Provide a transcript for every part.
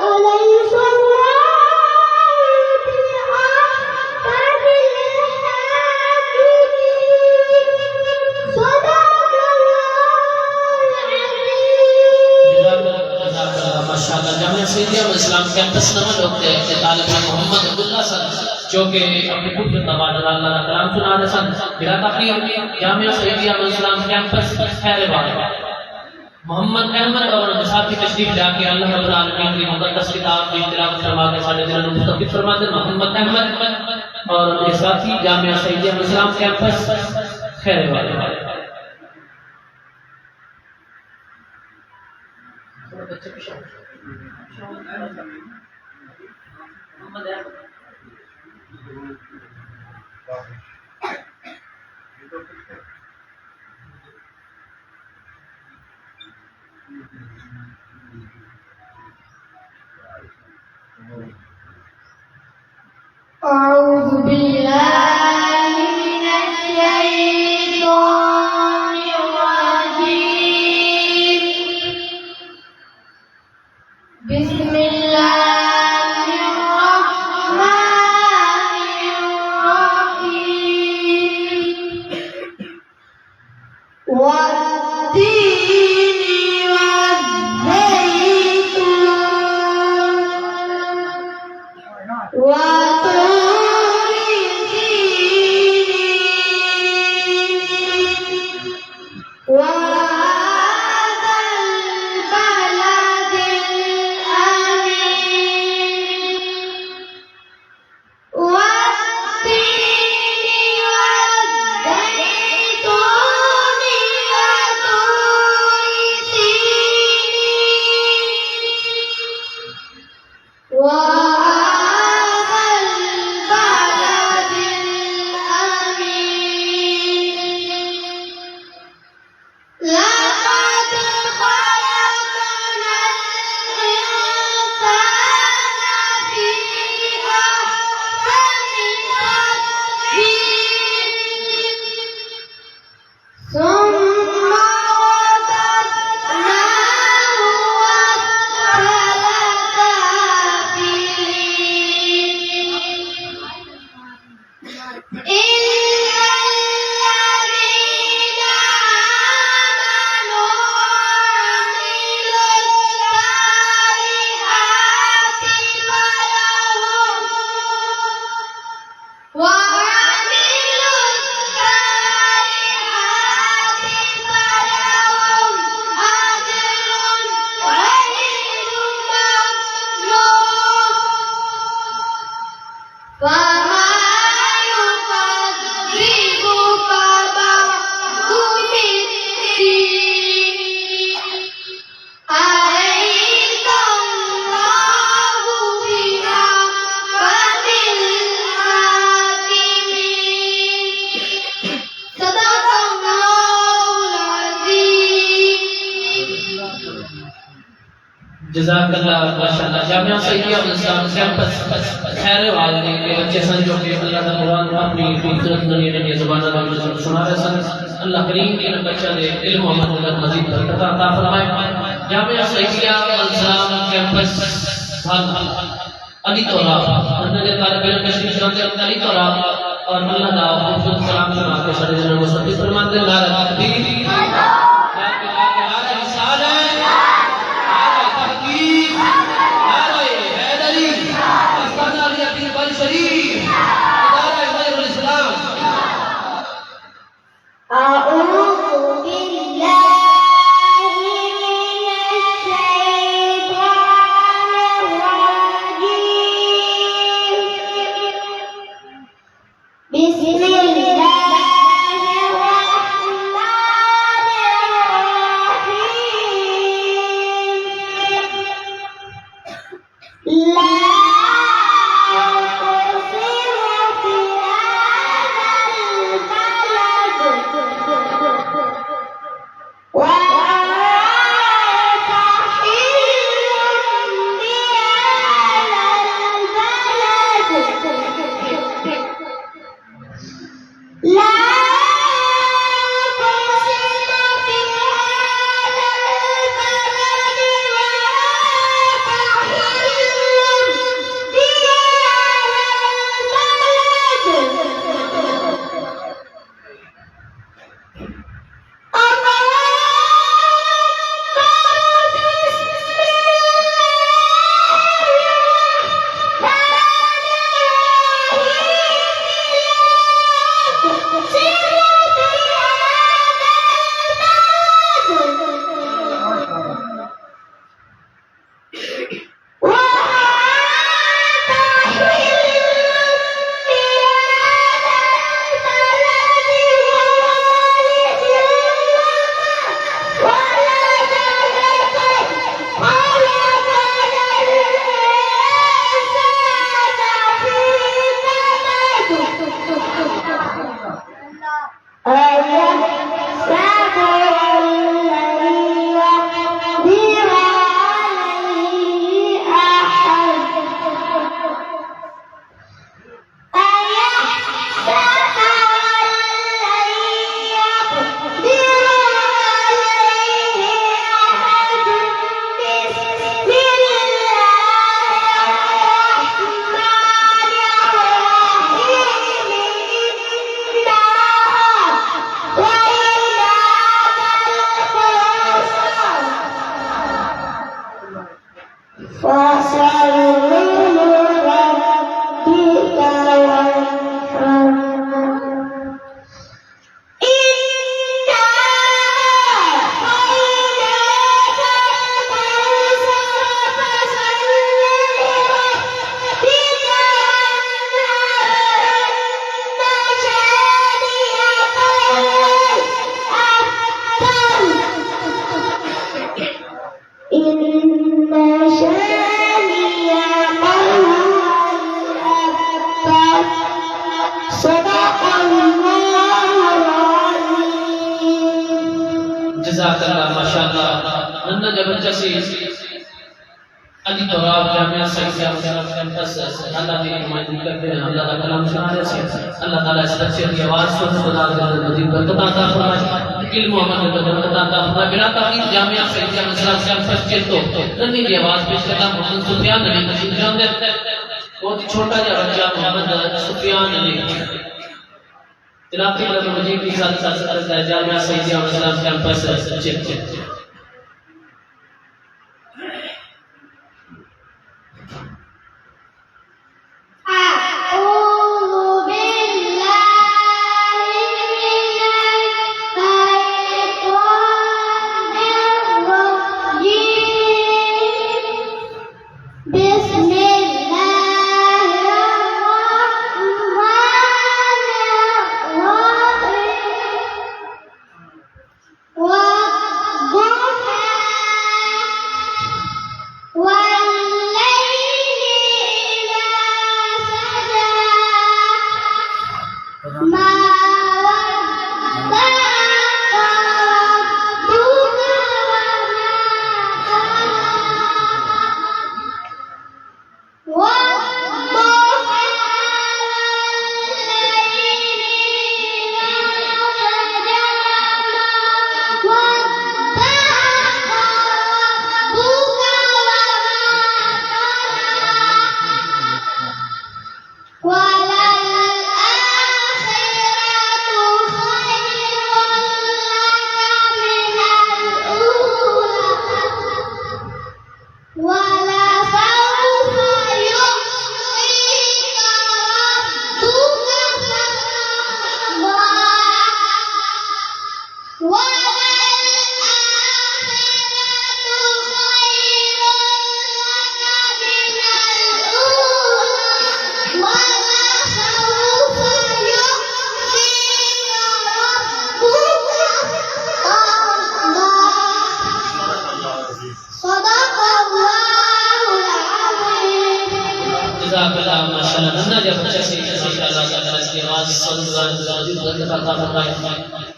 أليس الله بأحكم الحاكمين صدق माशाअल्लाह जामिया सीरिया में इस्लाम कैंपस नमन होते हैं कि तालिब मोहम्मद अब्दुल्ला सन जो कि अपने खुद के तबादला अल्लाह का कलाम सुना रहे सन बिला तकरीर जामिया सीरिया में इस्लाम कैंपस खैर वाले मोहम्मद अहमद और उनके साथी तशरीफ लाके अल्लाह रब्बुल आलमीन की मुकद्दस किताब की तिलावत फरमा के सारे दिलों को मुस्तफिद फरमाते मोहम्मद अहमद और उनके साथी जामिया सीरिया में इस्लाम कैंपस खैर वाले أعوذ بالله من الشيطان الرجيم بسم الله الرحمن الرحيم والتين والزيتون وطور سينين وهذا البلد الأمين والتين والزيتون وطور سينين وهذا البلد الأمين لقد خلقنا الإنسان في أحسن تقويم ثم رددناه أسفل سافلين إلا الذين آمنوا وعملوا الصالحات فلهم أجر غير ممنون فما يكذبك بعد بالدين أليس الله بأحكم الحاكمين صدق الله العظيم जज़ाकल्लाह माशाअल्लाह जामिया सैय्यिदा इस्लाम कैंपस खैर वाले के बच्चे सन जो कि अल्लाह का कुरान अपनी खूबसूरत दुनिया की ज़ुबान में सुना रहे सन अल्लाह करीम इन बच्चों ने इल्म और मालूमात मज़ीद बरकत अता फरमाए जामिया सैय्यिदा इस्लाम कैंपस अली तौरा उन्होंने तालिब इल्म तशरीफ लाते अली तौरा और अल्लाह का खूबसूरत कलाम सुना के सारे दिलों को मुस्तफिद फरमाते नारा तकबीर أعوذ بالله من الشيطان الرجيم بسم الله الرحمن الرحيم لا जज़ाकल्लाह माशाअल्लाह नन्ना जबरदस्त अजी तौराब जामिया सईदिया मुशर्रफ कैंपस अल्लाह की नुमाइंदगी करते हैं अल्लाह का कलाम सुनाने से अल्लाह ताला इस बच्चे की आवाज को खुदा के मजीद बरकत अता फरमाए इल्म अमल में बरकत अता फरमाए बिला ताकीद जामिया सईदिया मुशर्रफ कैंपस के तो नन्नी की आवाज पेश करता मोहम्मद सुफियान अली मजीद जानते बहुत ही छोटा सा बच्चा मोहम्मद सुफियान अली तिलावत की मजीद की साथ साथ जामिया सईदिया मुशर्रफ कैंपस चेक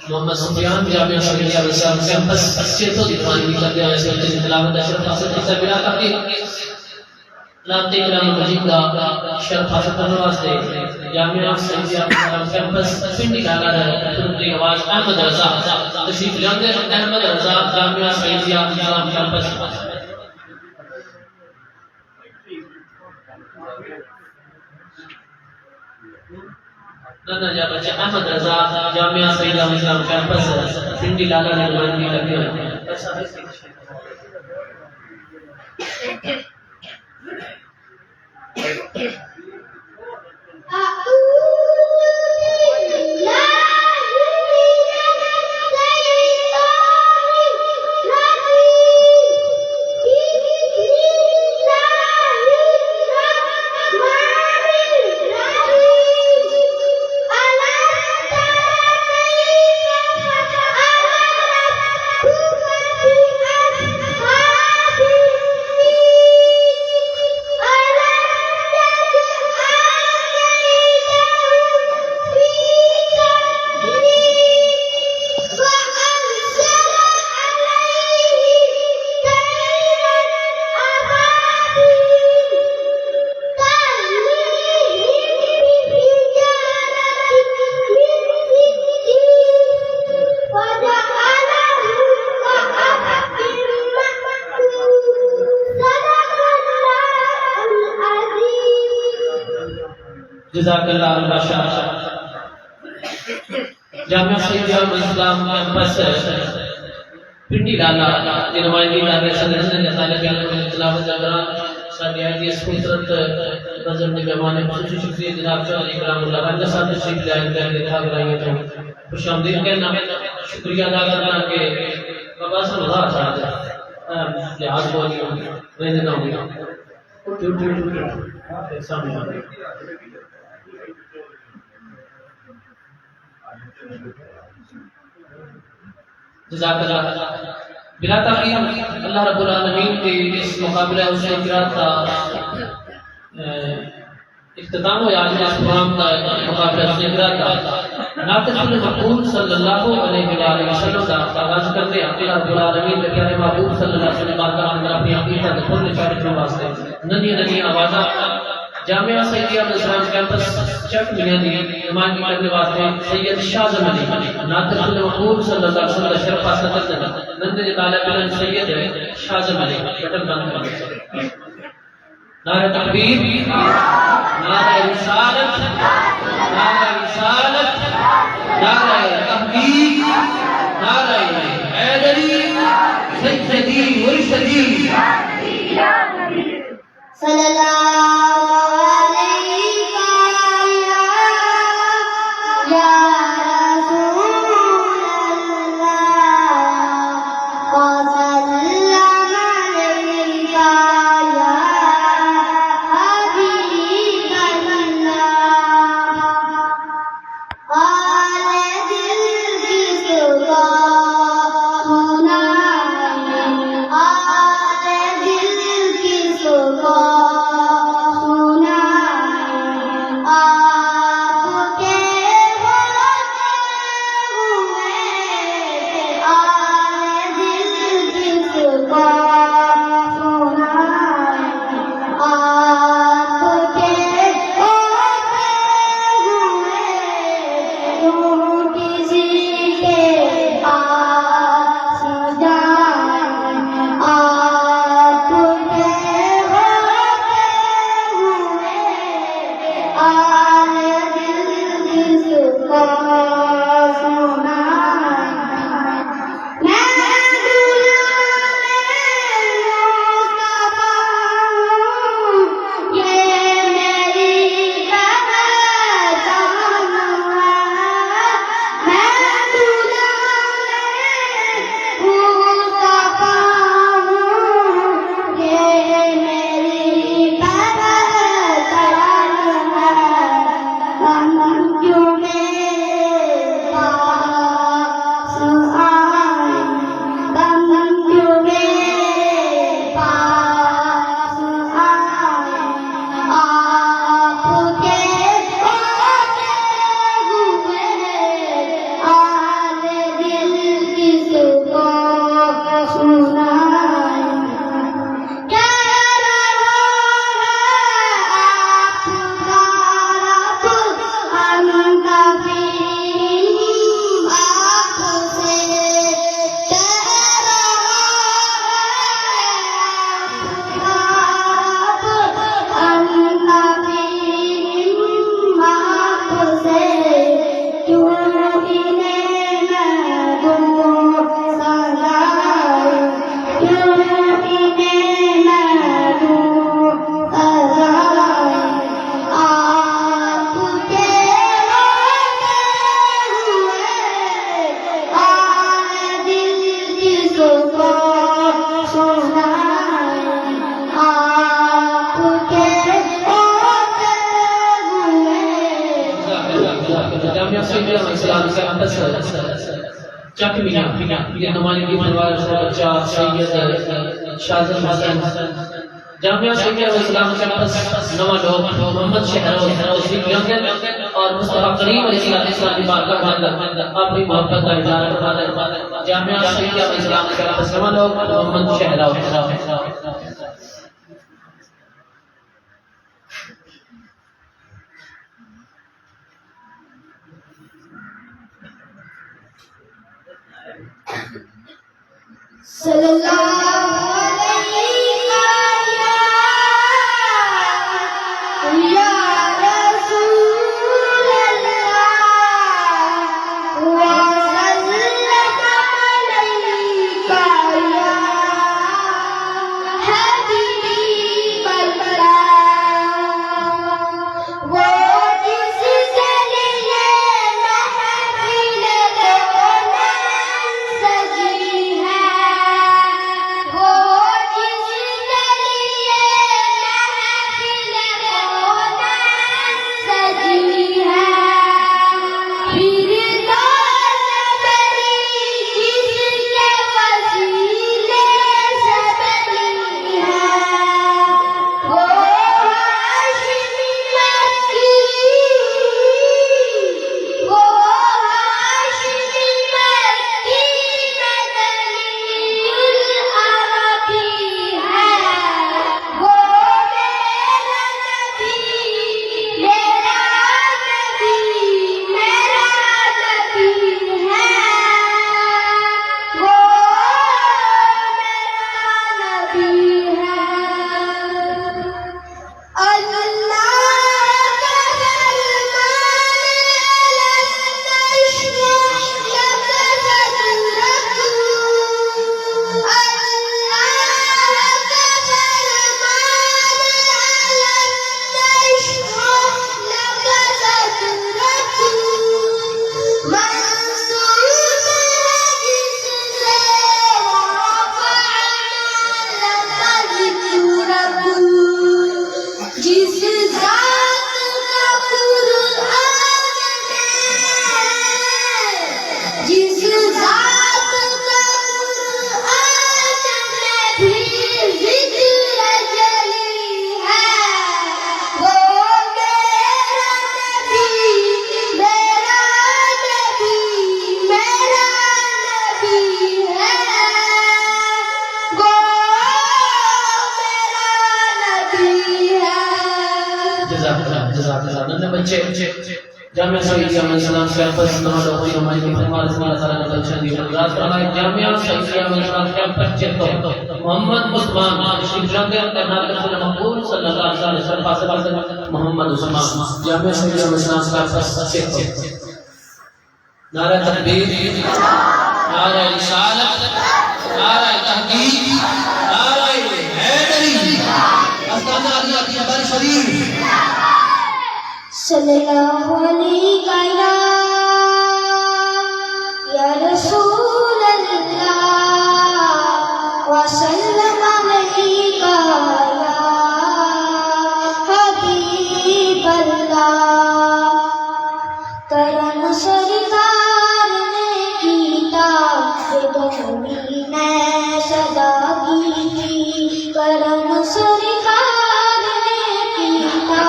मोहम्मद सुफियान जामिया सईदिया मुशर्रफ कैंपस अच्छे तो नुमाइंदगी करते हैं इस बच्चे की तिलावत अशरफ हासिल करते बिला ताकीद नाते कलाम मजीद का शरफ हासिल करने वास्ते जामिया सईदिया मुशर्रफ कैंपस पिंडी डाला है तुरंत आवाज अहमद रजा तशरीफ लाते अहमद रजा जामिया सईदिया मुशर्रफ कैंपस नन्ना जा बच्चा अहमद रजा जामिया सईदिया मुशर्रफ कैंपस पिंडी डाला ने नुमाइंदगी करते हैं जज़ाकल्लाह माशाअल्लाह। जामिया सैयदा इस्लाम कैंपस पिंडी डाला की नुमाइंदगी कर रहे सदस्य ने तालिब इल्म तिलावत दौरान साडी आईडीएस कुदरत नजर ने मेहमान खुशी शुक्रिया जनाब चौधरी कलामुल्लाह रंजा साहब तशरीफ लाए थे देखा कराइए तो खुशामदीद कहना शुक्रिया अदा करना कि बाबा से मजा आ जाए लिहाज को नहीं देना होगा सामने आ जज़ाकल्लाह। बिला तखीर अल्लाह रब्बुल आलमीन के इस मुकाबले और शिकरात का इख्तिताम हो आज इस प्रोग्राम का मुकाबला शिकरात का नातिक़ुल मक़बूल सल्लल्लाहु अलैहि वसल्लम का आगाज़ करते हैं। अल्लाह रब्बुल आलमीन के प्यारे महबूब सल्लल्लाहु अलैहि वसल्लम बारगाह में अपनी अक़ीदत खुद निशान के वास्ते नन्ही नन्ही आवाज़ा जामिया सैयदा इस्लाम कैंपस चक मियां दी नुमाइंदगी करने वास्ते सैयद शाहजम अली नातिक़ुल मक़बूल सल्लल्लाहु अलैहि वसल्लम शरफ हासिल करते हैं नंदे तालिब इल्म सैयद शाहजम अली बटन बंद कर नारे तकबीर नारे रिसालत नारे रिसालत नारे तहकीक नारे हैदरी सैयदी मुर्शदी सल्लल्लाहु अलैहि या रसूलल्लाह व सल्लम अलैका या हबीबल्लाह। आले दिल किसका सुनाए आले दिल किसका चक मियां ये नुमाइंदगी परिवार से बच्चा सैयद शाहजम हसन जामिया सैयदा इस्लाम कैंपस नवा लोग मोहम्मद शहरोज यंगन और मुस्तफा करीम इस्लामी बारगाह में अपनी मोहब्बत का इजहार करते हैं। जामिया सैयदा इस्लाम कैंपस नवा लोग मोहम्मद शहरोज सल्लल्लाहु अलैहि या रसूल बच्चे जामिया सईदिया में सलाम कैंपस नमाज हो हमारी फरमान अल्लाह ताला ने बख्शा दी रात फरमाए जामिया सईदिया में सलाम कैंपस चेतो मोहम्मद उस्मान शिक्षक कर्नाटक से मकबूल सल्लल्लाहु अलैहि वसल्लम पास मोहम्मद उस्मान जामिया सईदिया में सलाम कैंपस चेतो नारा तकबीर नारा रिसालत नारा तहकीक नारा हैदरी अस्ताना अली अकबर शरीफ सल्लल्लाहु अलैहि या रसूल अल्लाह व सल्लम अलैका या हबीब अल्लाह। करम सरकार ने कीता ये धोनी ने सदा की करम सरकार ने कीता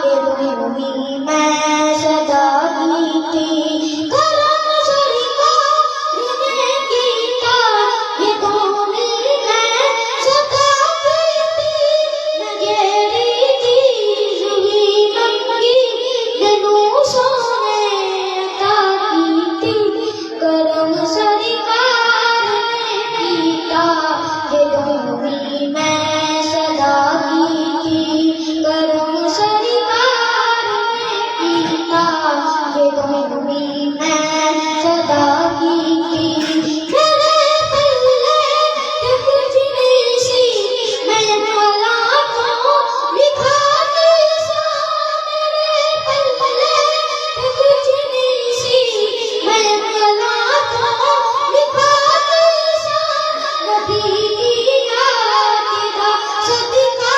ये धोनी मैं सदा की करम सरकार ने कीता ये धोनी मैं सदा की नगेरी चीज ही मंगी जनू सोने ताकी करम सरकार ने कीता ये धोनी मैं सदा की करम सरकार ने कीता ये धोनी मैं सदा की मेरे पल्ले के कुछ नहीं सी मैं भला को लिखा सा मेरे पल्ले के कुछ नहीं सी मैं भला को लिखा सा नबी की नातिदा सदका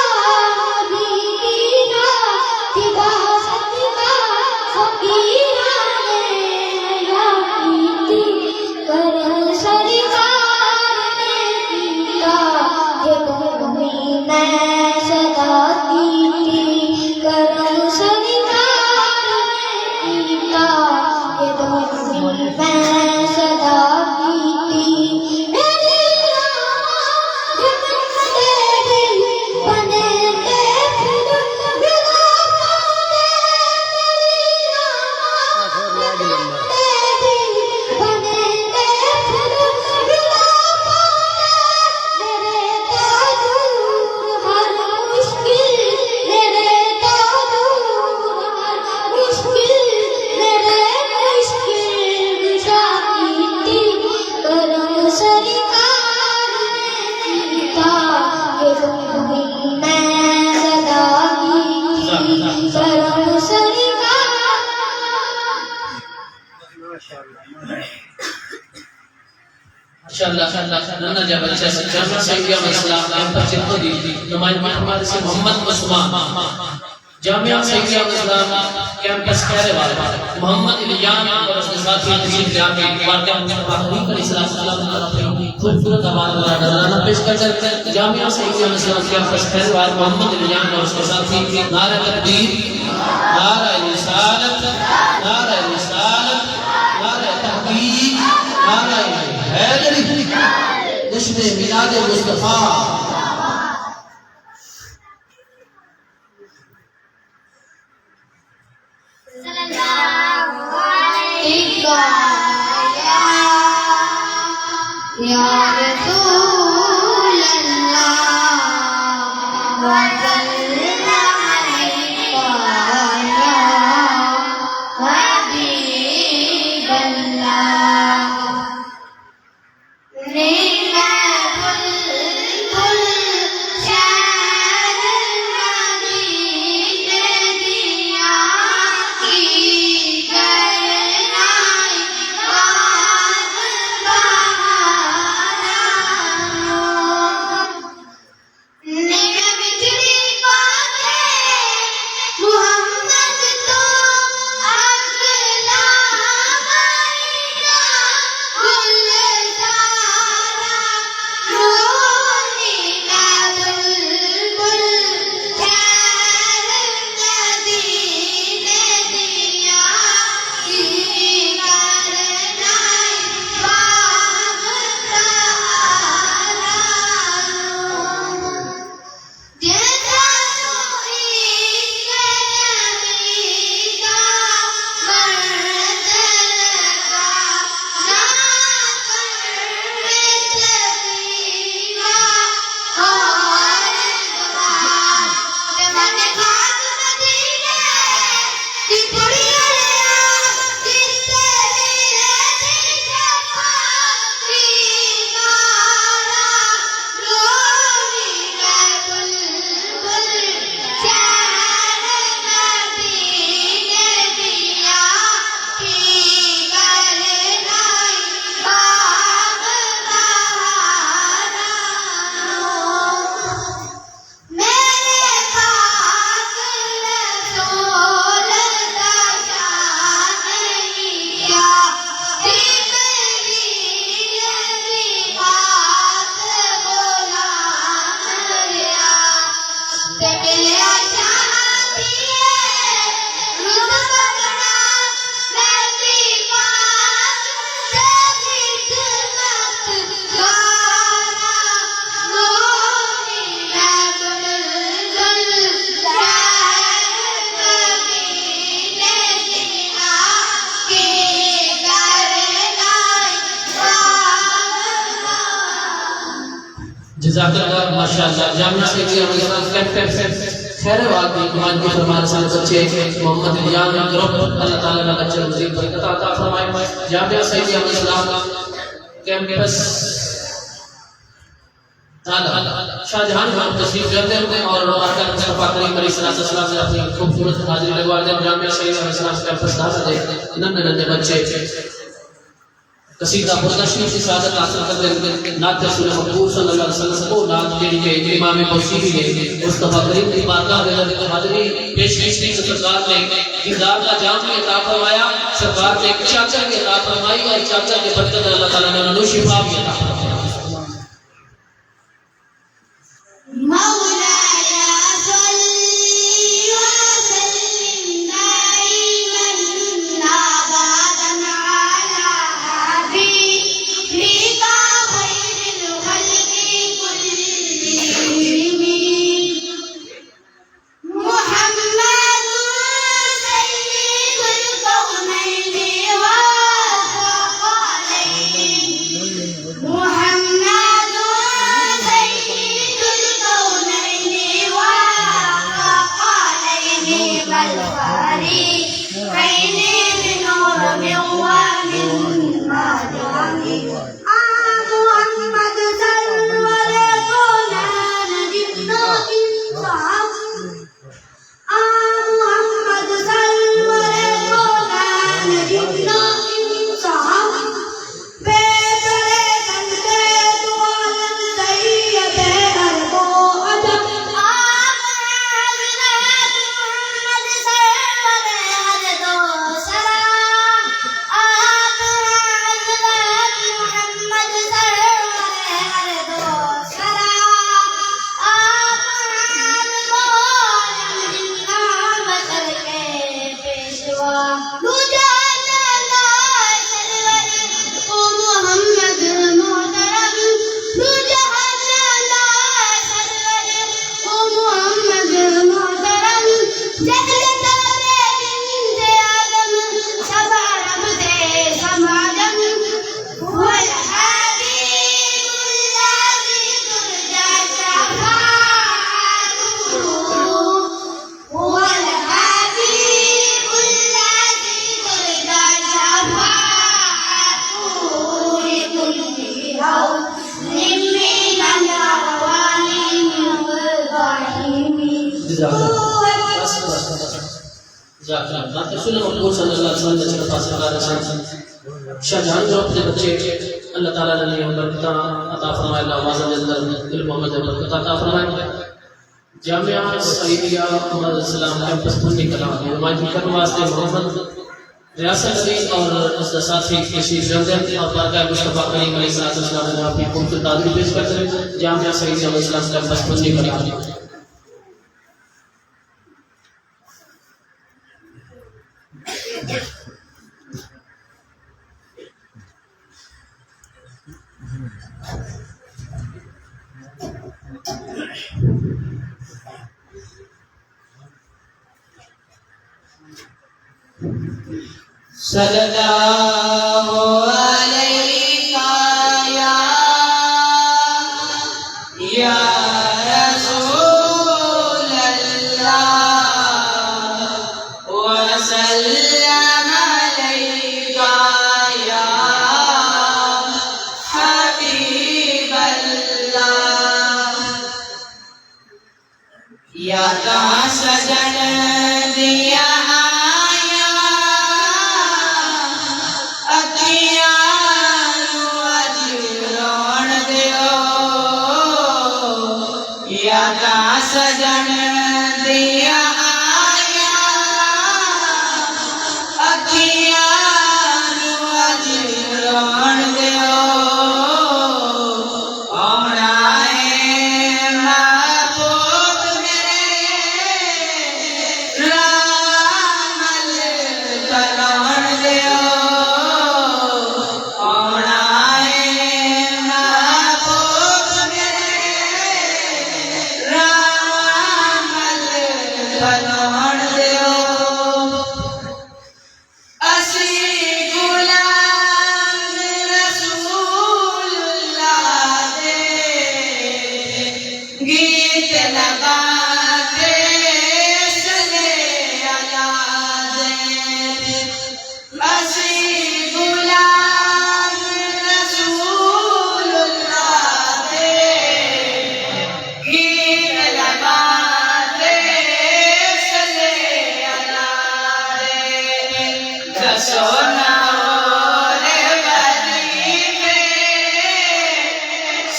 नबी की नातिदा सदका फकीरा ने याद कर सरकार ने कीता ये धोनी मैं सदा की करम सरकार ने कीता ये धोनी मैं सदा की मेरी बने के फूल बिना नन्ना जब बच्चा सच्चा में सईदिया में इस्लाम कैंपस चेतो दी नुमाइंद महमद से मोहम्मद उस्मान जामिया सईदिया में इस्लाम कैंपस कहने वाले मोहम्मद इलियान और उसके साथी तशरीफ लाके वाक़या मुस्तफा करीम सल्लल्लाहु अलैहि वसल्लम खूबसूरत आवाज़ वाला नजराना पेश कर जामिया सईदिया में इस्लाम कैंपस कहने वाले मोहम्मद इलियान और उसके साथी नारा तकबीर नारा रिसालत नारा तहकीक नारा हैदरी जश्न मिलाद मुस्तफा सल्लल्लाहु अलैहि या रसूल अल्लाह व सल्लम अलैका जज़ाकल्लाह माशाअल्लाह। जामिया सईदिया मिस्लाम कैंपस खैरवाल की ईमान के फरमान से बच्चे मोहम्मद इलियास ग्रुप अल्लाह ताला ने बच्चे मजीद बरकत अता फरमाए। जामिया सईदिया मिस्लाम कैंपस शाहजहां खान तशरीफ करते हैं और आका मुस्तफा करीम अलैहिस्सलाम से अपनी खूबसूरत हाजिरी लगवा दें। जामिया सईदिया मिस्लाम कैंपस दाखिल है नन्हे नन्हे बच्चे कसीदा पुरदर्शी की शहादत हासिल करते हैं। नात रसूल मकबूल सल्लल्लाहु अलैहि वसल्लम को नात के इमाम बौसीरी ने मुस्तफा करीम की बारगाह में हाजिरी पेश की। सरकार ने दीदार का जाम भी अता फरमाया। सरकार ने एक चाचा की अता फरमाई और चाचा के बरकत अल्लाह ताला ने उन्हें शिफा भी अता फरमाया। शाहजहां जो अपने बच्चे अल्लाह ताला ने बरकत अता फरमाए। नवाज़ अंदर दिल मोहम्मद बरकत अता फरमाए। जामिया सईदिया इस्लाम कैंपस पुंडी कलाम में नुमाइंदगी करने वास्ते मोहम्मद रियासत अली और उसका साथी तशरीफ रखते हैं और बारगाह मुस्तफा करीम अलैहिस्सलाम ने अपनी खूबसूरत हाजिरी पेश करते हैं। जामिया सईदिया इस्लाम कैंपस पुंडी कलाम सल्लल्लाहु अलैका या रसूल अल्लाह व सल्लम अलैका या हबीब अल्लाह। या का सजन दिया सजन दिया आया अखियां अज रोण दियो औना है महबूब मेरे असी गुलाम रसूलुल्लाह दे गीत लगाते सल्ले अला रे दसो ना रे वजीफे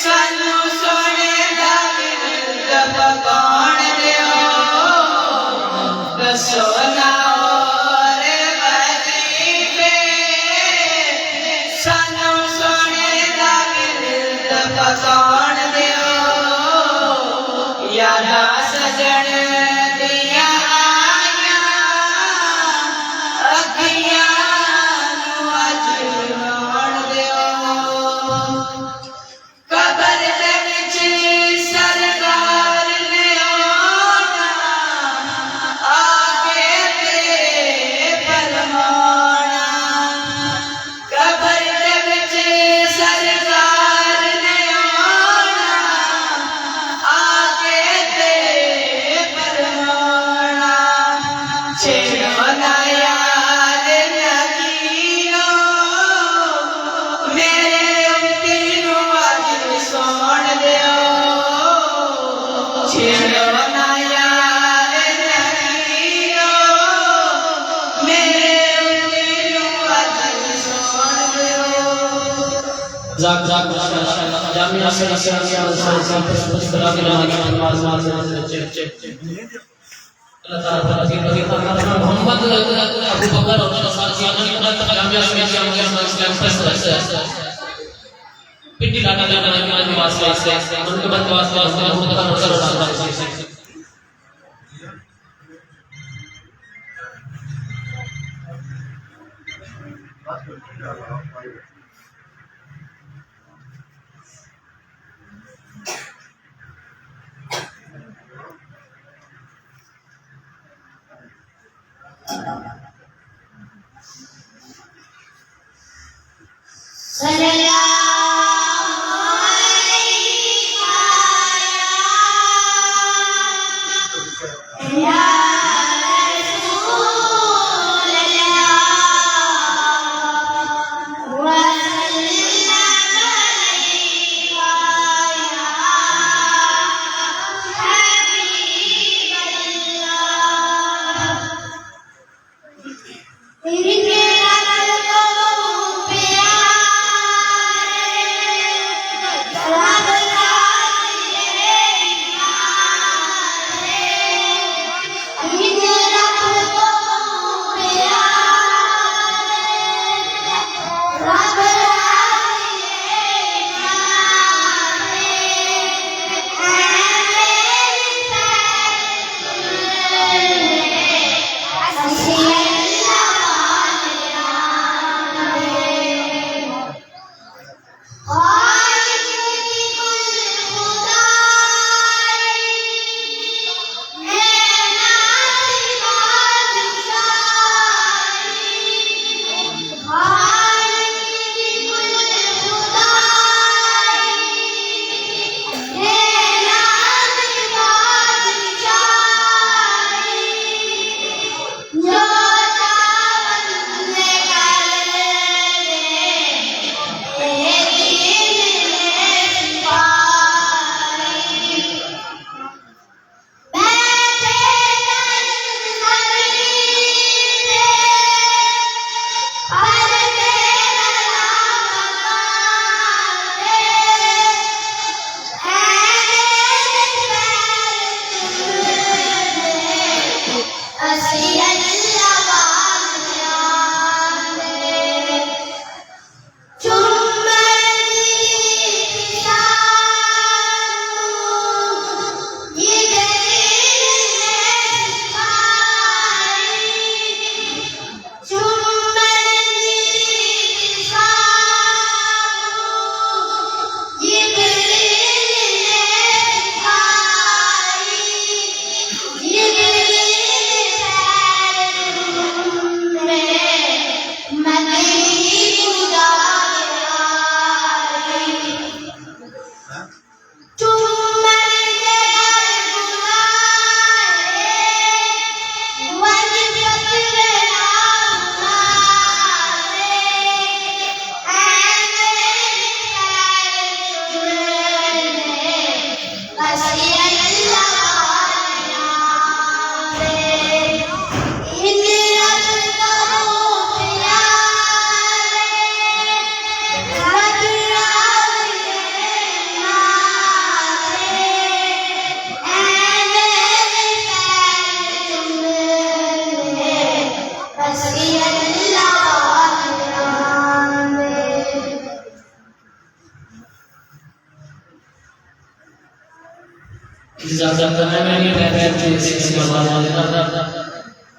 सानू सोने दा विरद पकाउण दिओ दसो ना रे वजीफे सानू सोने दा विरद पकाउण दिओ यादा सजण दिया आया अखियां नू अज रोण दिओ कबर दे विच सरकार ने आना आके ते फरमाना कबर दे विच सरकार ने आना आके ते फरमाना छेड़ो ना यार नबीओ मेरे उम्मती नू अज सोण दिओ छेड़ो ना यार नबीओ मेरे उम्मती नू अज सोण दिओ जाक जामिया से अल्लाह ताला मोहम्मद अबू बकर और जामिया से पिंडी डाटा के वास्ते उनके बाद वास्ते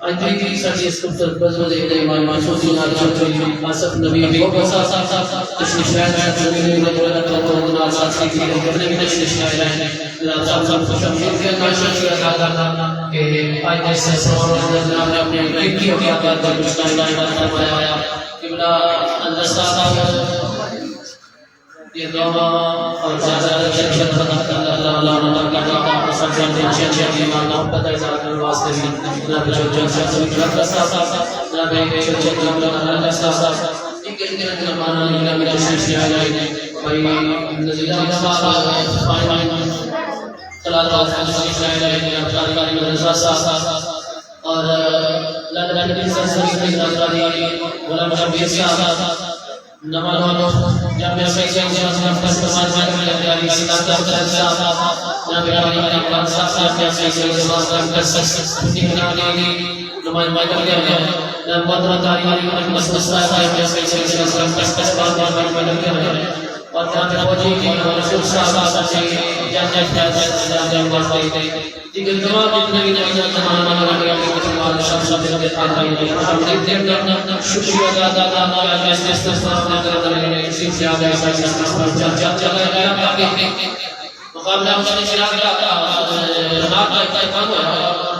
I think such a sculptor was a man so soon as of Nabi was a ये दोनों और ज़्यादा जल्दी अल्लाह मानना पता है ज़्यादा वास्ते भी ना जो जो सब रखा सा ना भाई जो जो अल्लाह सा एक दिन मानना ना मेरा शिष्य आया भाई नज़ीर साहब फाइन सलात शिष्य आया अब्दुल मदरसा साहब और लंदन के सरसरी नजरानी गुलाम शबीर साहब नमाज़ों जामिया सैयद का समाज में लगी इस्लाम का साहब जामिया का साहब या सैयद का निकलाने नमाज में लगे हैं पंद्रह तारीख को मसला है या सैयद का साहब में लगे और जामिया वजी की रसूल साहब से जामिया वास्ते जिक्र जवाब जितने भी नबी जमाना में लगे हैं कि समाज सब देते हैं हम देखते हैं शुक्रिया अदा करना है इस्तेमाल करना है इसी से आगे चला गया मुकाबला हमने चिराग का रात का काम हुआ